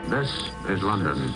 This is London.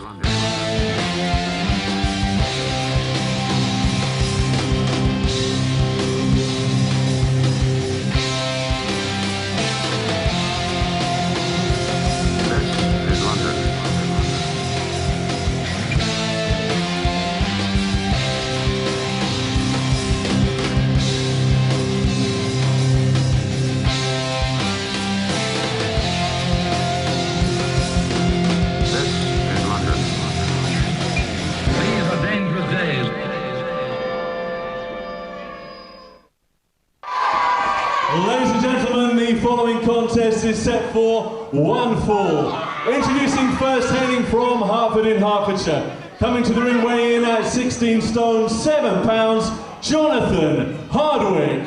Ladies and gentlemen, the following contest is set for one fall. Introducing first, hailing from Hertford in Hertfordshire. Coming to the ring weighing in at 16 stone, 7 pounds, Jonathan Hardwick.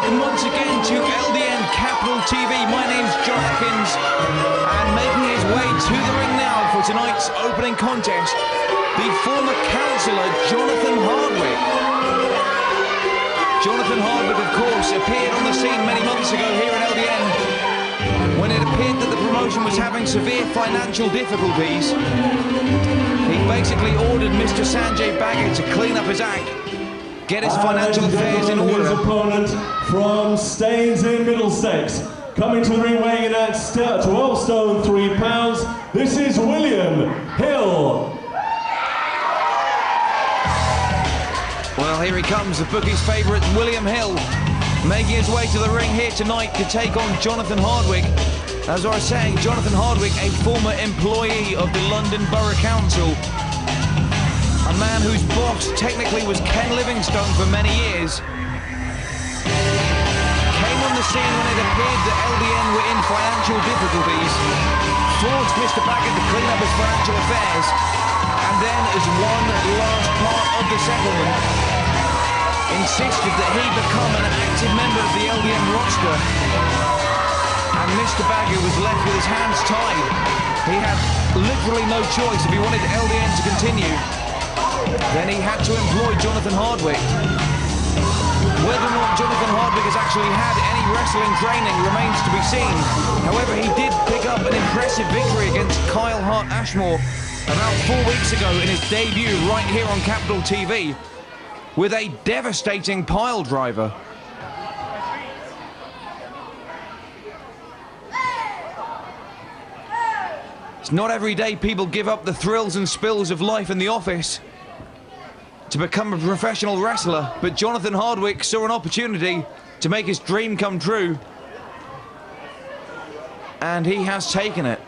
Once again to LDN Capital TV. My name's Jonathan, and making his way to the ring now for tonight's opening contest, the former councillor Jonathan Hardwick. Jonathan Hardwick, of course, appeared on the scene many months ago here in LDN when it appeared that the promotion was having severe financial difficulties. He basically ordered Mr. Sanjay Baggett to clean up his act, get his financial affairs in order. His opponent from Staines in Middlesex, coming to the ring weighing in at 12 stone 3 pounds. This is William Hill. Well, here he comes, the bookie's favourite, William Hill, making his way to the ring here tonight to take on Jonathan Hardwick. As I was saying, Jonathan Hardwick, a former employee of the London Borough Council. A man whose boss technically was Ken Livingstone for many years. Came on the scene when it appeared that LDN were in financial difficulties, forced Mr. Baggett to clean up his financial affairs, and then, as one last part of the settlement, insisted that he become an active member of the LDN roster. And Mr. Baggett was left with his hands tied. He had literally no choice if he wanted LDN to continue. Then he had to employ Jonathan Hardwick. Whether or not Jonathan Hardwick has actually had any wrestling training remains to be seen. However, he did pick up an impressive victory against Kyle Hart Ashmore about 4 weeks ago in his debut right here on Capital TV with a devastating pile driver. It's not every day people give up the thrills and spills of life in the office to become a professional wrestler, but Jonathan Hardwick saw an opportunity to make his dream come true, and he has taken it.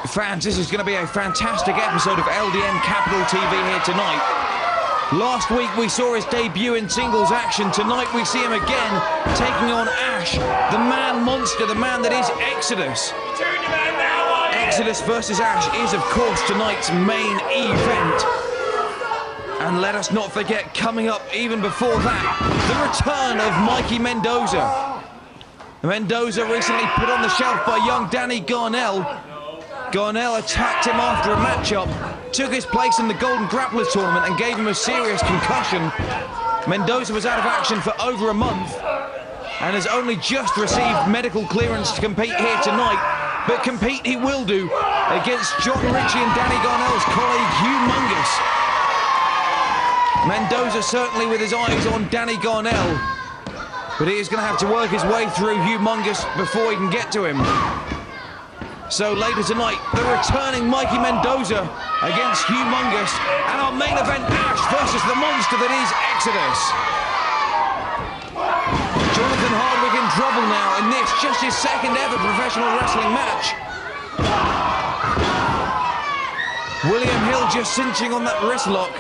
Fans, this is going to be a fantastic episode of LDN Capital TV here tonight. Last week we saw his debut in singles action. Tonight we see him again taking on Ashe, the man monster, the man that is Exodus. Exodus versus Ashe is, of course, tonight's main event. And let us not forget, coming up even before that, the return of Mikey Mendoza. Mendoza recently put on the shelf by young Danny Garnell. Garnell attacked him after a matchup, took his place in the Golden Grapplers tournament and gave him a serious concussion. Mendoza was out of action for over a month and has only just received medical clearance to compete here tonight, but compete he will do against John Ritchie and Danny Garnell's colleague Hugh Mungus. Mendoza certainly with his eyes on Danny Garnell, but he is going to have to work his way through Hugh Mungus before he can get to him. So later tonight, the returning Mikey Mendoza against Hugh Mungus, and our main event, Ashe versus the monster that is Exodus. Jonathan Hardwick in trouble now in this, just his second ever professional wrestling match. William Hill just cinching on that wrist lock.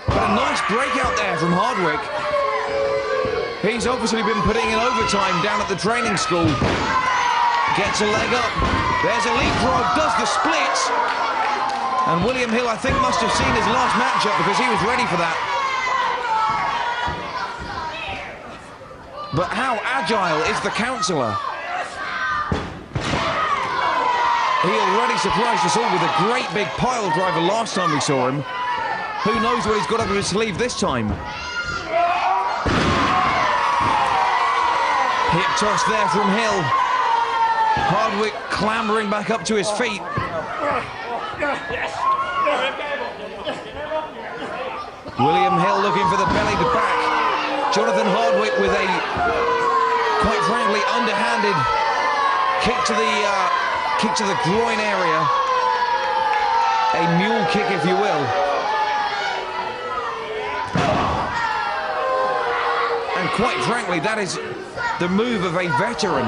But a nice breakout there from Hardwick. He's obviously been putting in overtime down at the training school, Gets a leg up. There's a leapfrog, does the splits. And William Hill, I think, must have seen his last matchup because he was ready for that. But how agile is the counsellor? He already surprised us all with a great big pile driver last time we saw him. Who knows what he's got up his sleeve this time? Hip toss there from Hill. Hardwick clambering back up to his feet. William Hill looking for the belly to back. Jonathan Hardwick with a, quite frankly, underhanded kick to the groin area. A mule kick, if you will. And quite frankly, that is the move of a veteran.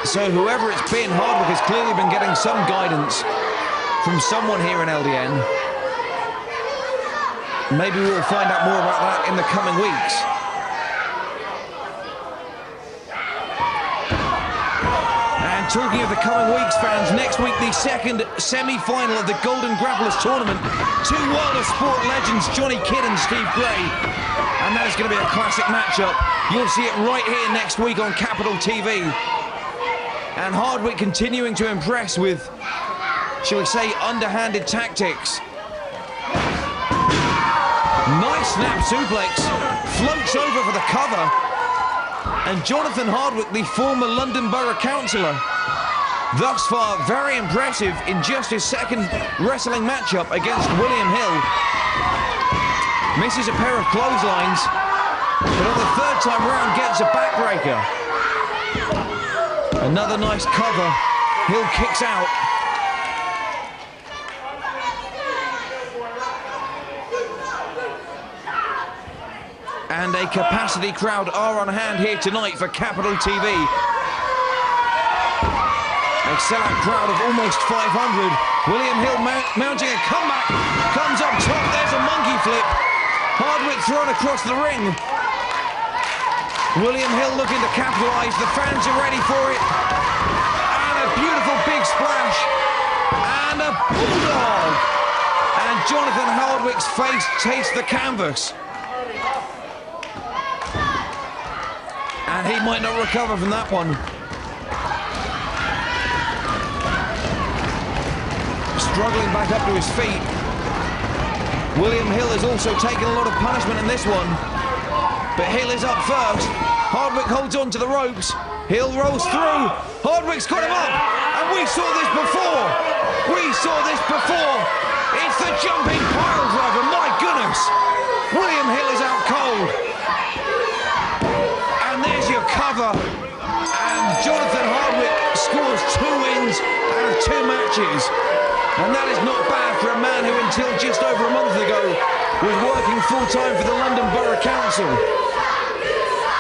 So whoever it's been, Hardwick has clearly been getting some guidance from someone here in LDN. Maybe we'll find out more about that in the coming weeks. And talking of the coming weeks, fans, next week the second semi-final of the Golden Grapplers Tournament. Two World of Sport legends, Johnny Kidd and Steve Gray. And that is going to be a classic matchup. You'll see it right here next week on Capital TV. And Hardwick continuing to impress with, shall we say, underhanded tactics. Nice snap suplex, floats over for the cover. And Jonathan Hardwick, the former London Borough Councillor, thus far very impressive in just his second wrestling matchup against William Hill. Misses a pair of clotheslines, but on the third time round gets a backbreaker. Another nice cover. Hill kicks out. And a capacity crowd are on hand here tonight for Capital TV. A sellout crowd of almost 500. William Hill mounting a comeback. Comes up top. There's a monkey flip. Hardwick thrown across the ring. William Hill looking to capitalise. The fans are ready for it. And a beautiful big splash. And a bulldog. And Jonathan Hardwick's face tastes the canvas. And he might not recover from that one. Struggling back up to his feet. William Hill has also taken a lot of punishment in this one. But Hill is up first. Hardwick holds on to the ropes. Hill rolls through. Hardwick's got him up. And we saw this before. We saw this before. It's the jumping pile driver. My goodness. William Hill is out cold. And there's your cover. And Jonathan Hardwick scores 2 wins out of 2 matches. And that is not bad for a man who until just over a month ago was working full-time for the London Borough Council.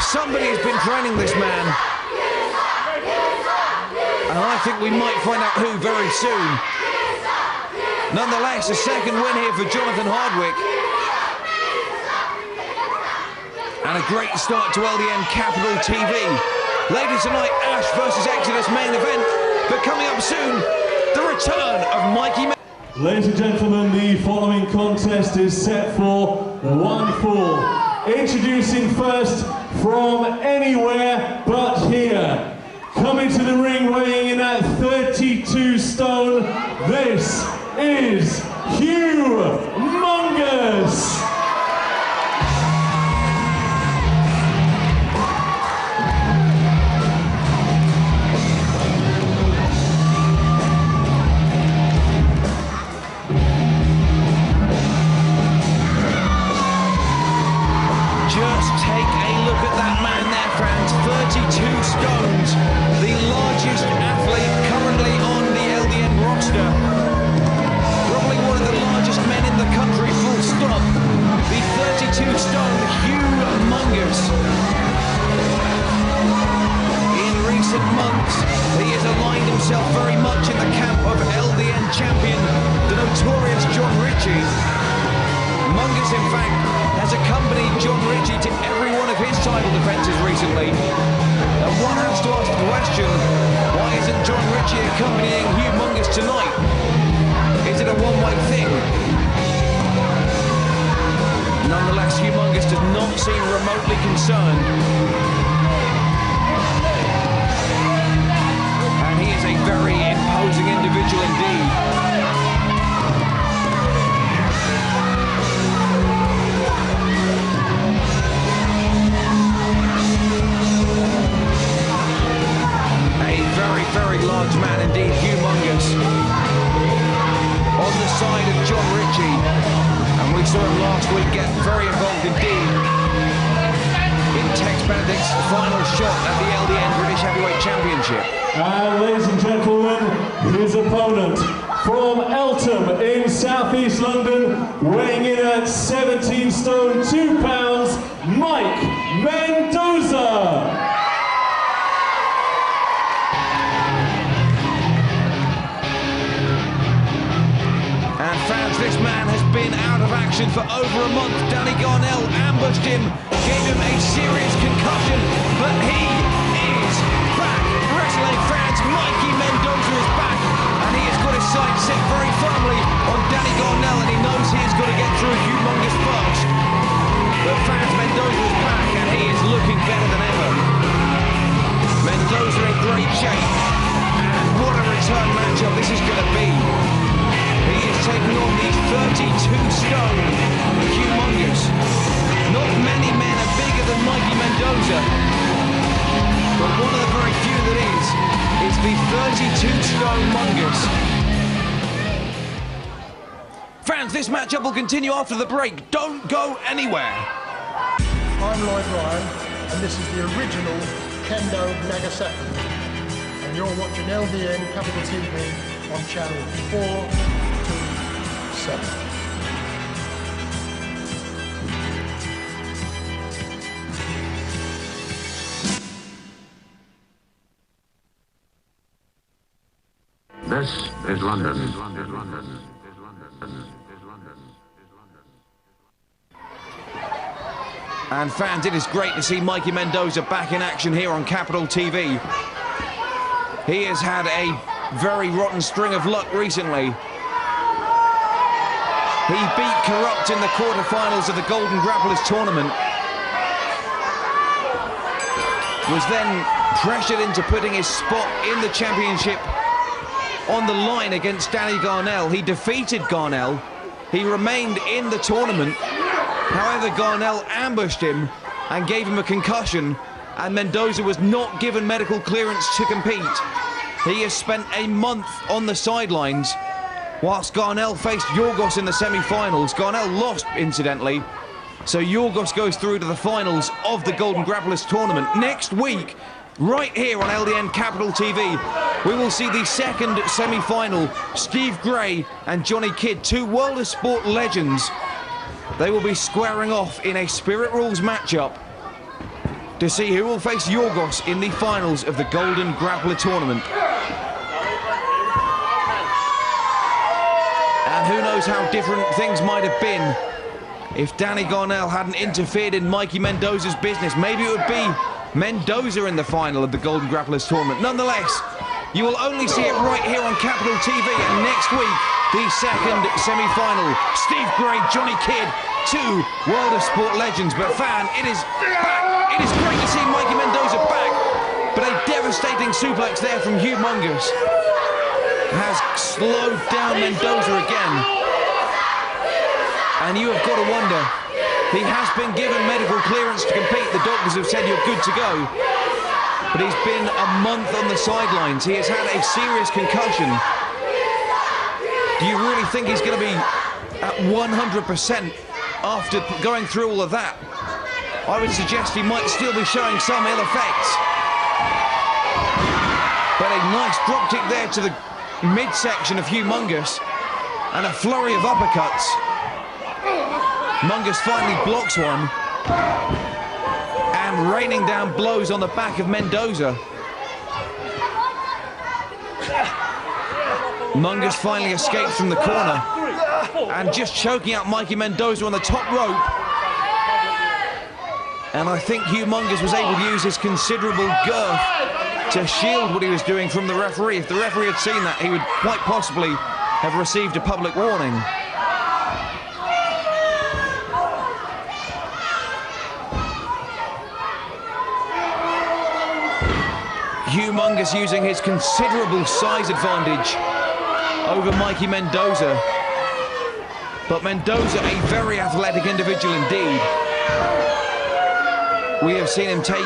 Somebody has been training this man. And I think we might find out who very soon. Nonetheless, a second win here for Jonathan Hardwick. And a great start to LDN Capital TV. Later tonight, Ashe versus Exodus main event. But coming up soon, the return of Mikey. Ladies and gentlemen, the following contest is set for 1 fall. Introducing first from anywhere but here. Coming to the ring, weighing in at 32 stone, this is Hugh Mungus. Just take a look at that man there, friends. 32 stones, the largest athlete currently on the LDN roster. Probably one of the largest men in the country, full stop. The 32-stone Hugh Mungus. In recent months, he has aligned himself very much in the camp of LDN champion, the notorious John Ritchie. Mungus, in fact, has accompanied John Ritchie to every one of of his title defences recently. And one has to ask the question, why isn't John Ritchie accompanying Hugh Mungus tonight? Is it a one-way thing? Nonetheless, Hugh Mungus does not seem remotely concerned. And he is a very imposing individual indeed. Very large man indeed, Hugh Mungus, on the side of John Ritchie, and we saw him last week get very involved indeed in Tex Benedict's final shot at the LDN British Heavyweight Championship. And ladies and gentlemen, his opponent from Eltham in southeast London, weighing in at 17 stone 2 pounds, Mike Mendoza. Fans, this man has been out of action for over a month. Danny Garnell ambushed him, gave him a serious concussion, but he is back. Wrestling fans, Mikey Mendoza is back, and he has got his sights set very firmly on Danny Garnell, and he knows he has got to get through Hugh Mungus first. But fans, Mendoza is back, and he is looking better than ever. Mendoza in great shape, and what a return matchup this is going to be. He is taking on the 32-stone Hugh Mungus. Not many men are bigger than Mikey Mendoza, but one of the very few that is the 32-stone Mungus. Fans, this matchup will continue after the break. Don't go anywhere. I'm Lloyd Ryan, and this is the original Kendo Nagasaki. And you're watching LDN Capital TV on channel 427. This is London. And fans, it is great to see Mikey Mendoza back in action here on Capital TV. He has had a very rotten string of luck recently. He beat Corrupt in the quarterfinals of the Golden Grapplers tournament. Was then pressured into putting his spot in the championship on the line against Danny Garnell. He defeated Garnell. He remained in the tournament. However, Garnell ambushed him and gave him a concussion, and Mendoza was not given medical clearance to compete. He has spent a month on the sidelines whilst Garnell faced Yorgos in the semi-finals. Garnell lost, incidentally, so Yorgos goes through to the finals of the Golden Grapplers tournament. Next week, right here on LDN Capital TV, we will see the second semi-final. Steve Gray and Johnny Kidd, two World of Sport legends. They will be squaring off in a Spirit Rules matchup to see who will face Yorgos in the finals of the Golden Grappler tournament. And who knows how different things might have been if Danny Garnell hadn't interfered in Mikey Mendoza's business. Maybe it would be Mendoza in the final of the Golden Grapplers tournament. Nonetheless, you will only see it right here on Capital TV, and next week, the second semi-final. Steve Gray, Johnny Kidd, two World of Sport legends. But fan, it is back. It is great to see Mikey Mendoza back, but a devastating suplex there from Hugh Mungus has slowed down Mendoza again. And you have got to wonder, he has been given medical clearance to compete. The doctors have said you're good to go. But he's been a month on the sidelines. He has had a serious concussion. Do you really think he's going to be at 100% after going through all of that? I would suggest he might still be showing some ill effects. But a nice drop kick there to the midsection of Hugh Mungus, and a flurry of uppercuts. Mungus finally blocks one, and raining down blows on the back of Mendoza. Mungus finally escapes from the corner, and just choking out Mikey Mendoza on the top rope. And I think Hugh Mungus was able to use his considerable girth to shield what he was doing from the referee. If the referee had seen that, he would quite possibly have received a public warning. Hugh Mungus using his considerable size advantage over Mikey Mendoza. But Mendoza, a very athletic individual indeed. We have seen him take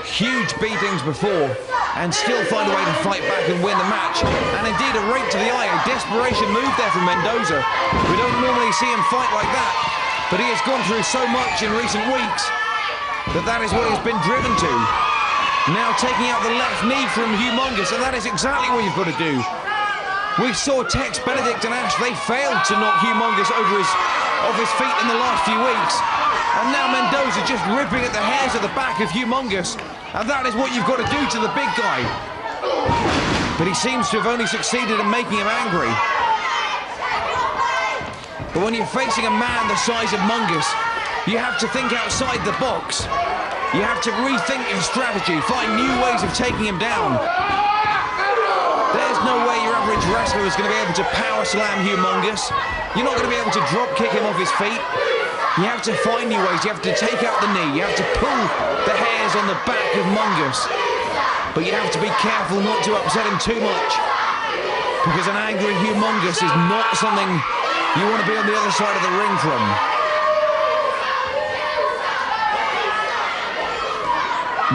huge beatings before and still find a way to fight back and win the match. And indeed, a rake to the eye, a desperation move there from Mendoza. We don't normally see him fight like that, but he has gone through so much in recent weeks that is what he's been driven to. Now taking out the left knee from Hugh Mungus, and that is exactly what you've got to do. We saw Tex, Benedict and Ashe, they failed to knock Hugh Mungus off his feet in the last few weeks. And now Mendoza just ripping at the hairs of the back of Hugh Mungus. And that is what you've got to do to the big guy. But he seems to have only succeeded in making him angry. But when you're facing a man the size of Mungus, you have to think outside the box. You have to rethink your strategy, find new ways of taking him down. There's no way your average wrestler is going to be able to power slam Hugh Mungus. You're not going to be able to drop kick him off his feet. You have to find new ways. You have to take out the knee. You have to pull the hairs on the back of Mungus. But you have to be careful not to upset him too much, because an angry Hugh Mungus is not something you want to be on the other side of the ring from.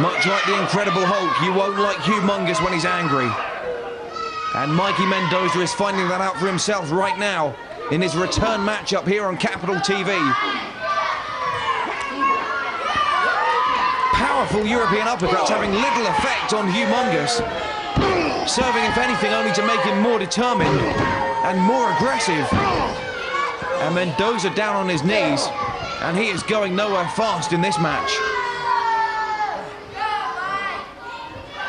Much like the Incredible Hulk, you won't like Hugh Mungus when he's angry. And Mikey Mendoza is finding that out for himself right now in his return matchup here on Capital TV. Powerful European uppercuts having little effect on Hugh Mungus, serving, if anything, only to make him more determined and more aggressive. And Mendoza down on his knees, and he is going nowhere fast in this match.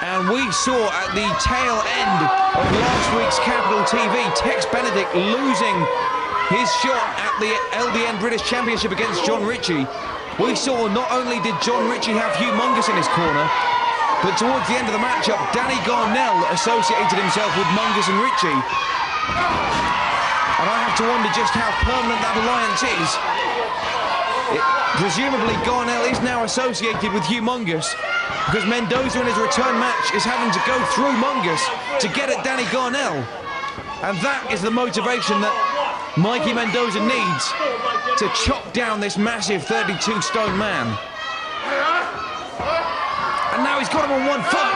And we saw at the tail end of last week's Capital TV, Tex Benedict losing his shot at the LDN British Championship against John Ritchie. We saw not only did John Ritchie have Hugh Mungus in his corner, but towards the end of the matchup, Danny Garnell associated himself with Mungus and Ritchie. And I have to wonder just how permanent that alliance is. Presumably Garnell is now associated with Hugh Mungus, because Mendoza in his return match is having to go through Mungus to get at Danny Garnell. And that is the motivation that Mikey Mendoza needs to chop down this massive 32-stone man. And now he's got him on one foot,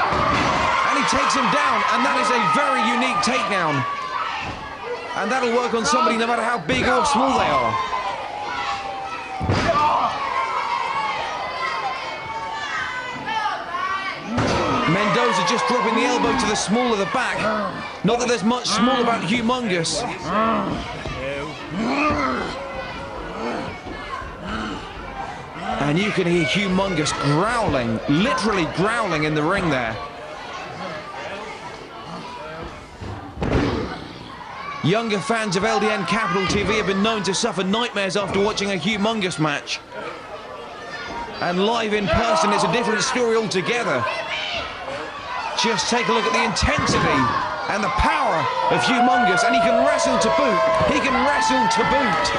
and he takes him down, and that is a very unique takedown. And that'll work on somebody no matter how big or small they are. Mendoza just dropping the elbow to the small of the back. Not that there's much small about Hugh Mungus. And you can hear Hugh Mungus growling, literally growling in the ring there. Younger fans of LDN Capital TV have been known to suffer nightmares after watching a Hugh Mungus match. And live in person, it's a different story altogether. Just take a look at the intensity and the power of Hugh Mungus, and he can wrestle to boot. He can wrestle to boot.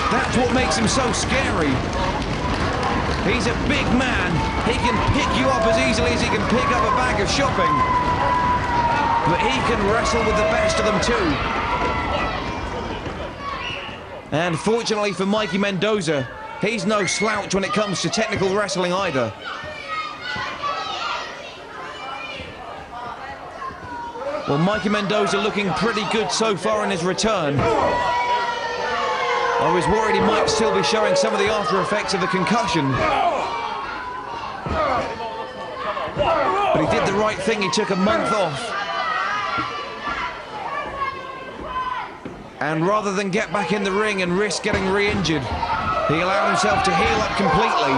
That's what makes him so scary. He's a big man. He can pick you up as easily as he can pick up a bag of shopping. But he can wrestle with the best of them too. And fortunately for Mikey Mendoza, he's no slouch when it comes to technical wrestling either. Well, Mikey Mendoza looking pretty good so far in his return. I was worried he might still be showing some of the after effects of the concussion. But he did the right thing, he took a month off. And rather than get back in the ring and risk getting re-injured, he allowed himself to heal up completely,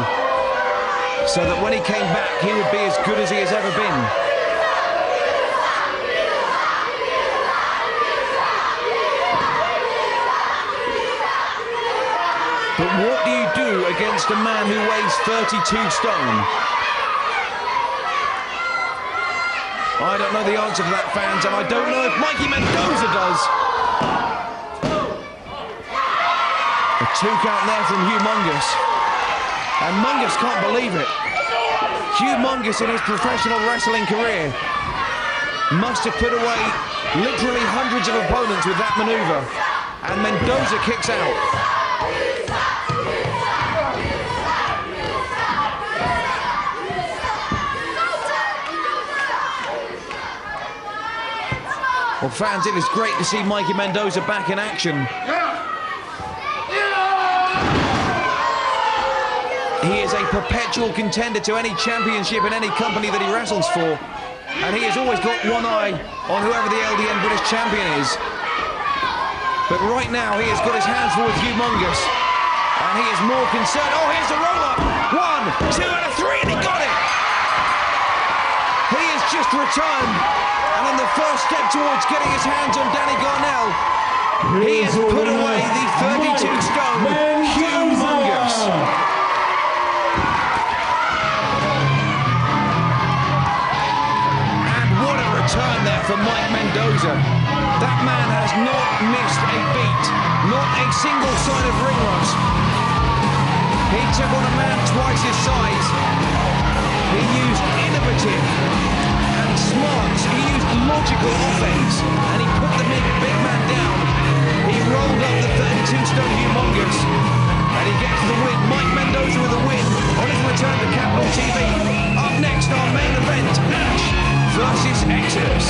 so that when he came back, he would be as good as he has ever been. But what do you do against a man who weighs 32 stone? I don't know the answer to that, fans, and I don't know if Mikey Mendoza does. A 2 count there from Hugh Mungus. And Mungus can't believe it. Hugh Mungus, in his professional wrestling career, must have put away literally hundreds of opponents with that maneuver. And Mendoza kicks out. Well, fans, it is great to see Mikey Mendoza back in action. He is a perpetual contender to any championship in any company that he wrestles for. And he has always got one eye on whoever the LDN British champion is. But right now, he has got his hands full with Hugh Mungus. And he is more concerned. Oh, here's the roll-up. 1, 2, and a 3, and he got it. He has just returned. And in the first step towards getting his hands on Danny Garnell, he has put away the 32-stone Hugh Mungus. And what a return there for Mike Mendoza. That man has not missed a beat, not a single sign of ring rust. He took on a man twice his size. He used innovative and smart, he used logical offense, and he put the big man down. He rolled up the 32-stone Hugh Mungus, and he gets the win. Mike Mendoza with a win on his return to Capital TV. Up next, our main event, Ashe versus Exodus.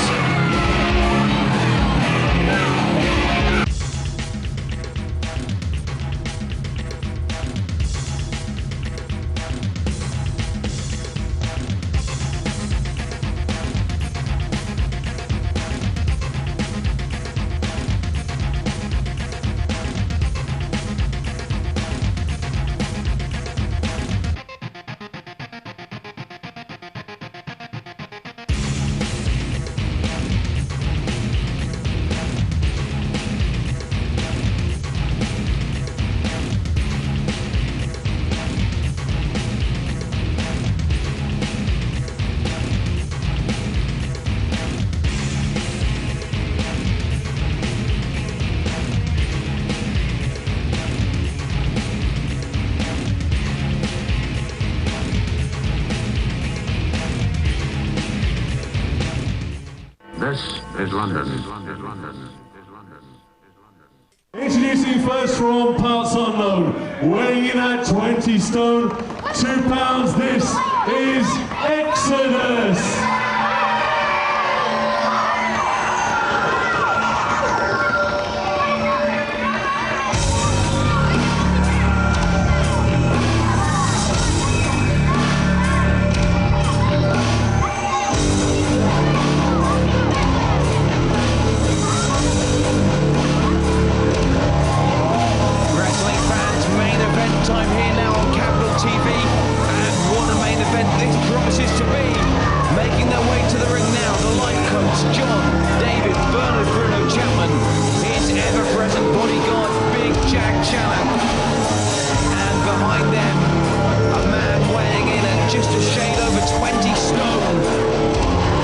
This is London. Introducing first from parts unknown, weighing in at 20 stone, 2 pounds, this is Exodus. Time here now on Capital TV, and what a main event this promises to be. Making their way to the ring now, the life coach, John, David, Bernard, Bruno Chapman, his ever-present bodyguard, Big Jack Challen, and behind them, a man weighing in at just a shade over 20 stone,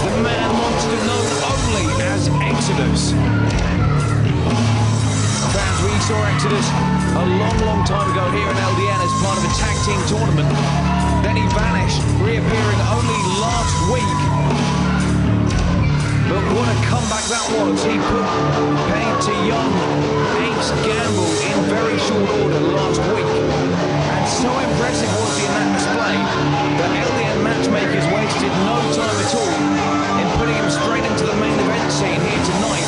the man monster known only as Exodus. Fans, we saw Exodus a long time ago here in LDN as part of a tag team tournament. Then he vanished, reappearing only last week. But what a comeback that was. He put paid to young Ace Gamble in very short order last week. And so impressive was he in that display that LDN matchmakers wasted no time at all in putting him straight into the main event scene here tonight,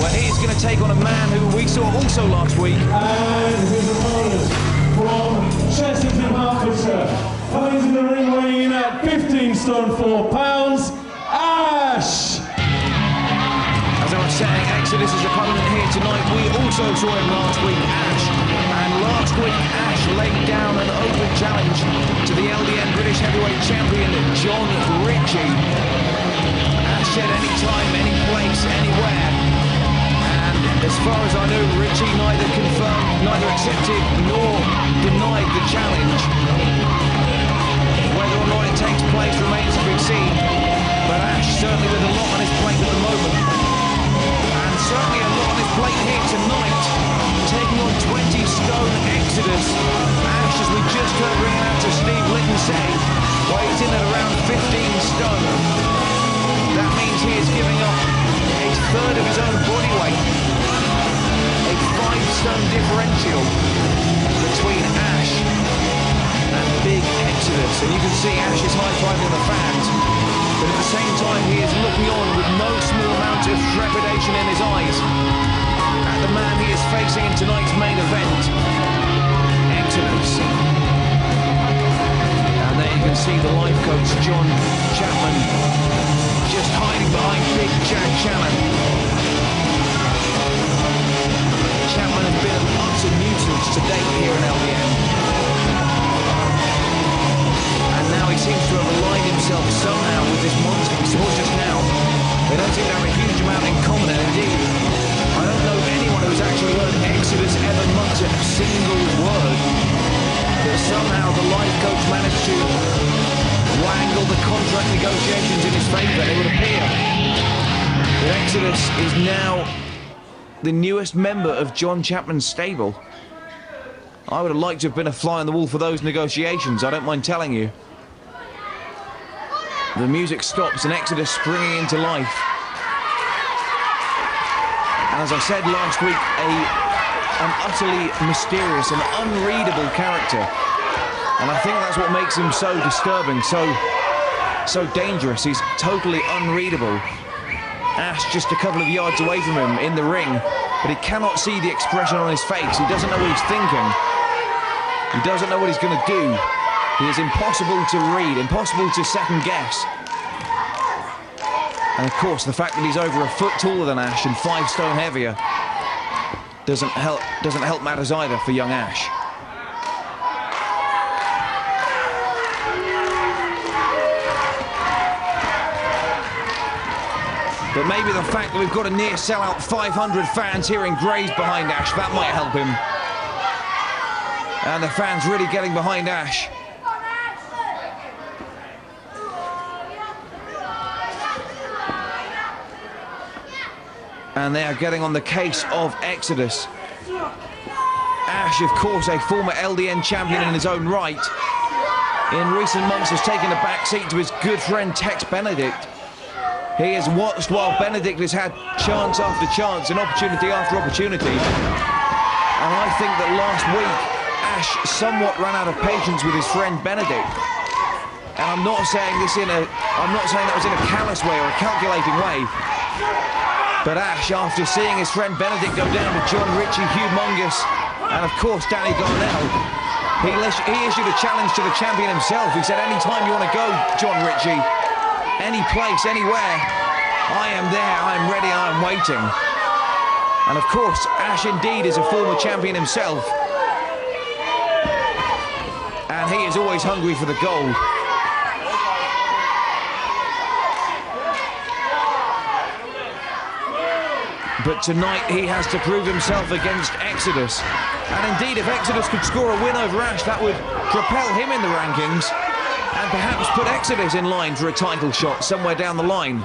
where he is going to take on a man who we saw also last week. And his opponent from Chesterton, Hertfordshire, coming to the ring weighing in at 15 stone 4 pounds, Ashe. As I was saying, Exodus' opponent here tonight, we also saw him last week, Ashe. And last week, Ashe laid down an open challenge to the LDN British Heavyweight Champion, John Ritchie. Ashe said anytime, any place, anywhere. And As far as I know, Richie neither confirmed, neither accepted nor denied the challenge. Whether or not it takes place remains to be seen, but Ashe certainly with a lot on his plate at the moment, and certainly a lot on his plate here tonight, taking on 20 stone Exodus. Ashe, as we just heard ringing out to Steve Litton say, weighs in at around 15 stone. That means he is giving up a third of his own body weight. A 5-stone differential between Ashe and Big Exodus. And you can see Ashe is high-fiving the fans, but at the same time he is looking on with no small amount of trepidation in his eyes at the man he is facing in tonight's main event, Exodus. And there you can see the life coach, John Chapman, just hiding behind Big Jack Shannon. Chapman has been an utter nuisance to date here in LDN. And now he seems to have aligned himself somehow with this monster we saw just now. They don't seem to have a huge amount in common, and indeed, I don't know anyone who's actually heard Exodus ever mutter a single word. But somehow the life coach managed to wangle the contract negotiations in his favour. It would appear that Exodus is now the newest member of John Chapman's stable. I would have liked to have been a fly on the wall for those negotiations, I don't mind telling you. The music stops and Exodus springing into life. And as I said last week, an utterly mysterious and unreadable character. And I think that's what makes him so disturbing, so dangerous. He's totally unreadable. Ashe just a couple of yards away from him in the ring, but he cannot see the expression on his face. He doesn't know what he's thinking. He doesn't know what he's going to do. He is impossible to read, impossible to second guess. And of course, the fact that he's over a foot taller than Ashe and 5 stone heavier doesn't help matters either for young Ashe. But maybe the fact that we've got a near sellout 500 fans here in Grays behind Ashe, that might help him. And the fans really getting behind Ashe. And they are getting on the case of Exodus. Ashe, of course, a former LDN champion in his own right, in recent months has taken a backseat to his good friend Tex Benedict. He has watched while Benedict has had chance after chance and opportunity after opportunity. And I think that last week, Ashe somewhat ran out of patience with his friend Benedict. And I'm not saying that was in a callous way or a calculating way. But Ashe, after seeing his friend Benedict go down to John Ritchie, Hugh Mungus, and of course Danny Garnell, he issued a challenge to the champion himself. He said, anytime you want to go, John Ritchie, any place, anywhere, I am there, I am ready, I am waiting. And of course, Ashe indeed is a former champion himself. And he is always hungry for the gold. But tonight he has to prove himself against Exodus. And indeed, if Exodus could score a win over Ashe, that would propel him in the rankings and perhaps put Exodus in line for a title shot somewhere down the line.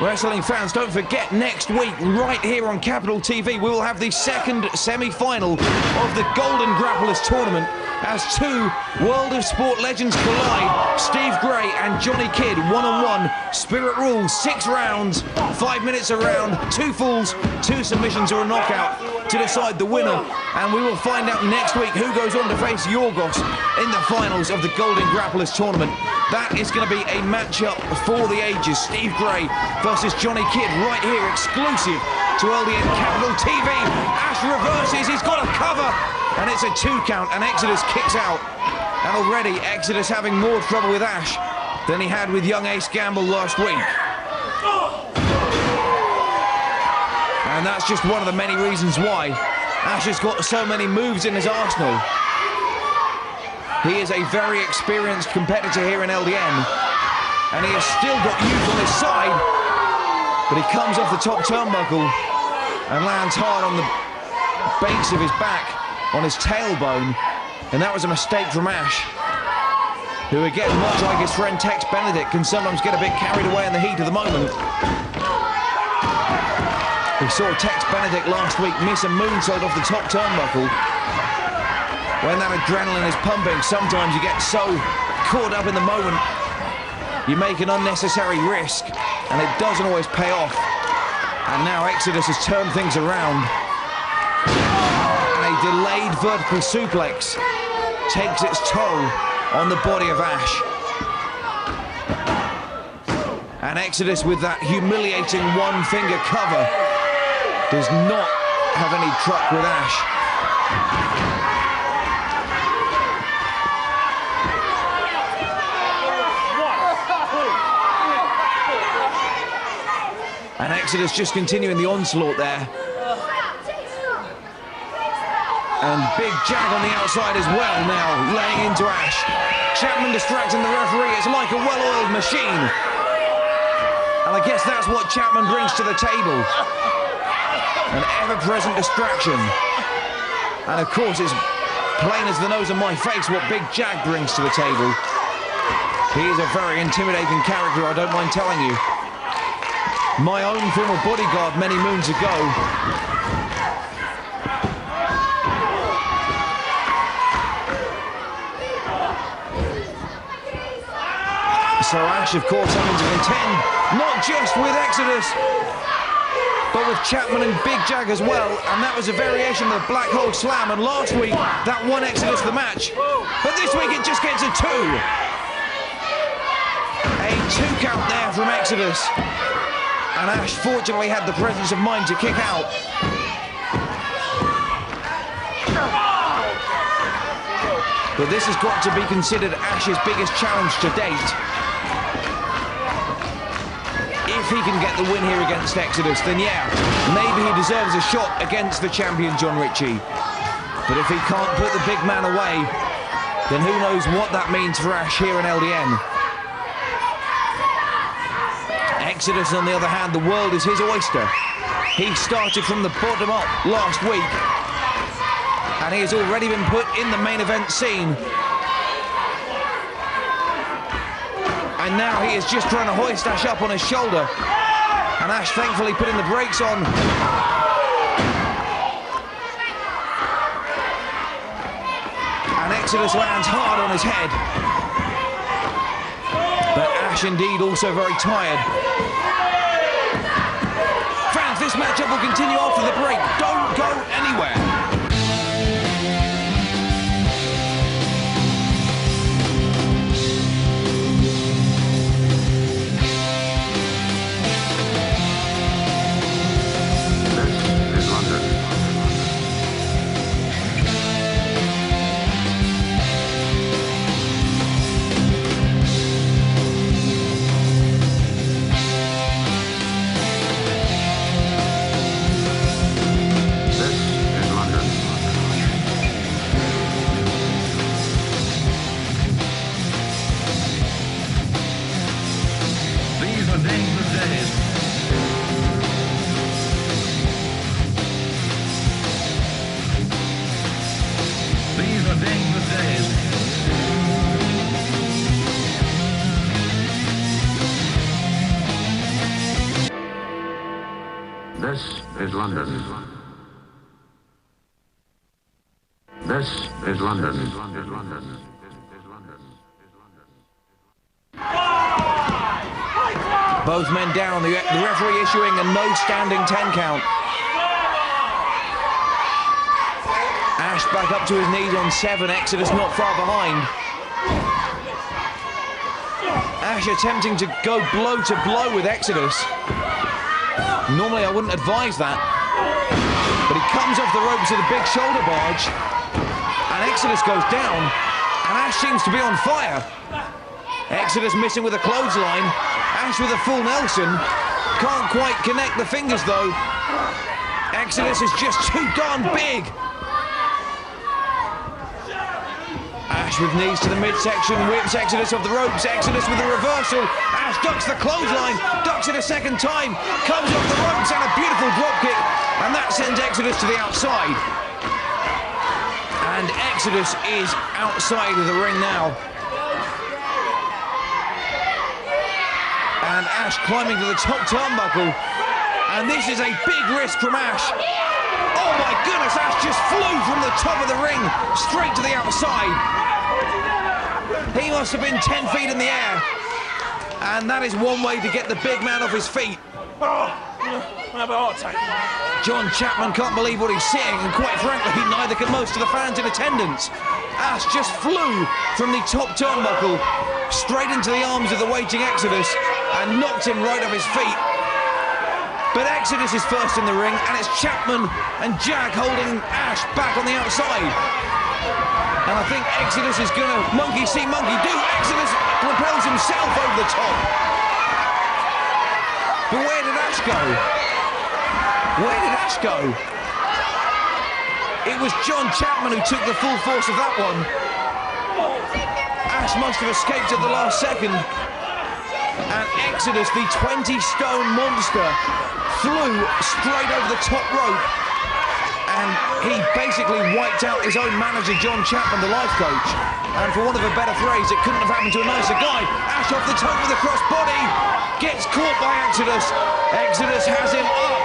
Wrestling fans, don't forget, next week, right here on Capital TV, we will have the second semi-final of the Golden Grapplers tournament as 2 World of Sport legends collide. Steve Gray and Johnny Kidd, one-on-one, Spirit Rules, 6 rounds, 5 minutes a round, 2 falls, 2 submissions or a knockout to decide the winner. And we will find out next week who goes on to face Yorgos in the finals of the Golden Grapplers tournament. That is going to be a matchup for the ages. Steve Gray versus Johnny Kidd right here, exclusive to LDN Capital TV. Ashe reverses, he's got a cover, and it's a 2 count, and Exodus kicks out. And already Exodus having more trouble with Ashe than he had with young Ace Gamble last week. And that's just one of the many reasons why Ashe has got so many moves in his arsenal. He is a very experienced competitor here in LDN. and he has still got youth on his side, but he comes off the top turnbuckle and lands hard on the base of his back, on his tailbone, and that was a mistake from Ashe, who again, much like his friend Tex Benedict, can sometimes get a bit carried away in the heat of the moment. We saw Tex Benedict last week miss a moonsault off the top turnbuckle. When that adrenaline is pumping, sometimes you get so caught up in the moment, you make an unnecessary risk, and it doesn't always pay off. And now Exodus has turned things around. And a delayed vertical suplex takes its toll on the body of Ashe. And Exodus, with that humiliating one-finger cover, does not have any truck with Ashe. And Exodus just continuing the onslaught there. And Big Jag on the outside as well now, laying into Ashe. Chapman distracting the referee. It's like a well-oiled machine. And I guess that's what Chapman brings to the table. An ever-present distraction. And of course, it's plain as the nose on my face what Big Jag brings to the table. He is a very intimidating character, I don't mind telling you. My own former bodyguard many moons ago. So Ashe, of course, having to contend, not just with Exodus, but with Chapman and Big Jag as well, and that was a variation of the Black Hole Slam, and last week that won Exodus the match, but this week it just gets a 2. A 2 count there from Exodus, and Ashe fortunately had the presence of mind to kick out. But this has got to be considered Ashe's biggest challenge to date. If he can get the win here against Exodus, then yeah, maybe he deserves a shot against the champion John Ritchie. But if he can't put the big man away, then who knows what that means for Ashe here in LDN. Exodus, on the other hand, the world is his oyster. He started from the bottom up last week, and he has already been put in the main event scene. And now he is just trying to hoist Ashe up on his shoulder. And Ashe thankfully putting the brakes on. And Exodus lands hard on his head. But Ashe indeed also very tired. Fans, this matchup will continue after the break. Don't go anywhere. This is London. This is London. Both men down, the referee issuing a no standing 10 count. Ashe back up to his knees on 7, Exodus not far behind. Ashe attempting to go blow to blow with Exodus. Normally I wouldn't advise that, but he comes off the ropes with a big shoulder barge, and Exodus goes down, and Ashe seems to be on fire. Exodus missing with a clothesline, Ashe with a full Nelson, can't quite connect the fingers though. Exodus is just too darn big. Ashe with knees to the midsection, whips Exodus off the ropes, Exodus with a reversal, Ashe ducks the clothesline, ducks it a second time, comes off the ropes and a beautiful drop kick, and that sends Exodus to the outside. And Exodus is outside of the ring now. And Ashe climbing to the top turnbuckle, and this is a big risk from Ashe. Oh my goodness, Ashe just flew from the top of the ring straight to the outside. He must have been 10 feet in the air. And that is one way to get the big man off his feet. John Chapman can't believe what he's seeing, and quite frankly, neither can most of the fans in attendance. Ashe just flew from the top turnbuckle straight into the arms of the waiting Exodus and knocked him right off his feet. But Exodus is first in the ring, and it's Chapman and Jack holding Ashe back on the outside. And I think Exodus is going to monkey see, monkey do. Exodus propels himself over the top. But where did Ashe go? Where did Ashe go? It was John Chapman who took the full force of that one. Ashe must have escaped at the last second. And Exodus, the 20-stone monster, flew straight over the top rope, and he basically wiped out his own manager, John Chapman, the life coach. And for want of a better phrase, it couldn't have happened to a nicer guy. Ashe off the top with a crossbody, gets caught by Exodus. Exodus has him up.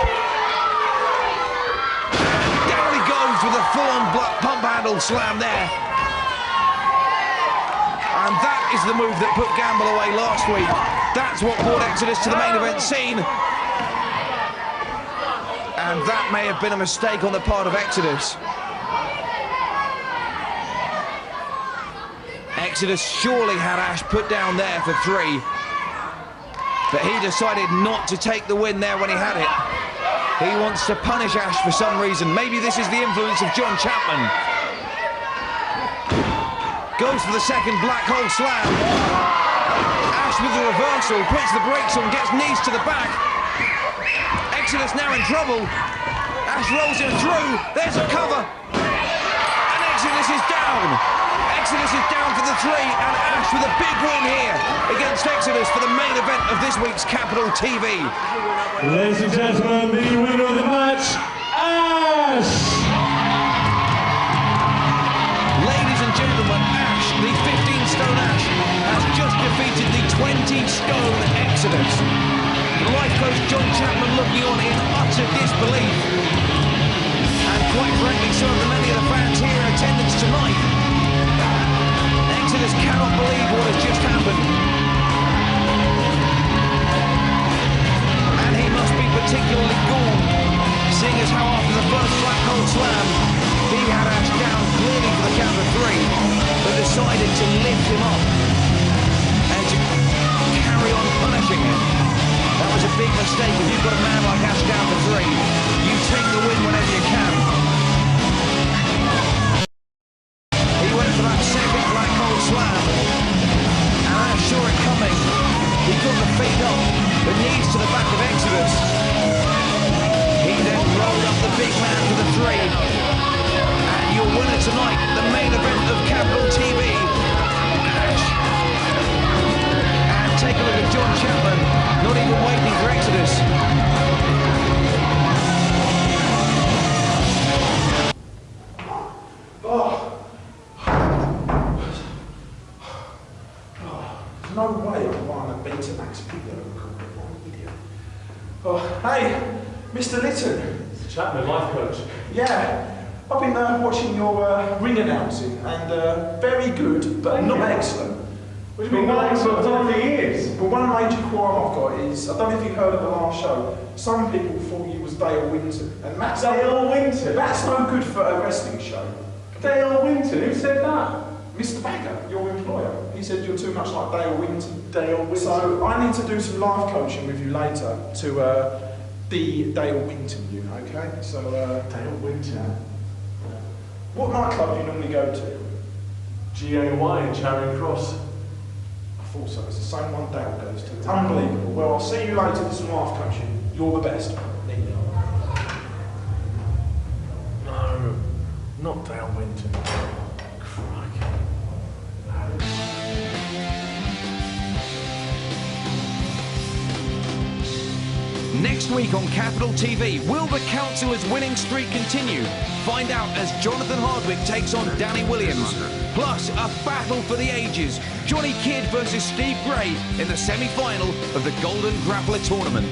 And down he goes with a full-on pump handle slam there. And that is the move that put Gamble away last week. That's what brought Exodus to the main event scene. And that may have been a mistake on the part of Exodus. Exodus surely had Ashe put down there for 3. But he decided not to take the win there when he had it. He wants to punish Ashe for some reason. Maybe this is the influence of John Chapman. Goes for the second black hole slam. Ashe with the reversal, puts the brakes on, gets knees to the back. Exodus now in trouble. Ashe rolls him through. There's a cover. And Exodus is down. Exodus is down for the 3, and Ashe with a big win here against Exodus for the main event of this week's Capital TV. Ladies and gentlemen, the winner of the match, Ashe! Ladies and gentlemen, Ashe, the 15-stone Ashe, has just defeated the 20-stone Exodus. Life coach John Chapman looking on in utter disbelief. And quite frankly, so are many of the fans here in attendance tonight. Exodus cannot believe what has just happened. And he must be particularly gone, seeing as how after the first black hole slam, he had Ashe down clearly for the count of 3, but decided to lift him up and to carry on punishing him. That was a big mistake. If you've got a man like Ashe down for 3, you take the win whenever you can. He went for that second black hole slam, and Ashe saw it coming. He got the feet up, the knees to the back of Exodus. He then rolled up the big man for the 3. And your winner tonight, the main event of Capital TV, Ashe. And take a look at John Chapman, not even waiting for Exodus. No way I won a Betamax video recorder. What an idiot. Oh, hey, Mr. Litton. Mr. Chapman, life coach. Yeah, I've been watching your ring announcing, and very good, but not excellent. What do you mean, not excellent? I don't think he is. But one major qualm I've got is, I don't know if you heard of the last show, some people thought you was Dale Winton. And Matt's Dale Winton? That's no good for a wrestling show. Dale Winton? Who said that? Mr. Bagger, your employer. He said you're too much like Dale Winton. Dale Winton. So I need to do some life coaching with you later to the Dale Winton you, okay? So Dale Winton. What nightclub do you normally go to? GAY in Charing Cross. I thought so. It's the same one Dale goes to. It's unbelievable. Well, I'll see you later for some life coaching. You're the best. No, not Dale Winton. Crikey. Next week on Capital TV, will the Councillors' winning streak continue? Find out as Jonathan Hardwick takes on Danny Williams. Plus, a battle for the ages. Johnny Kidd versus Steve Gray in the semi-final of the Golden Grappler Tournament.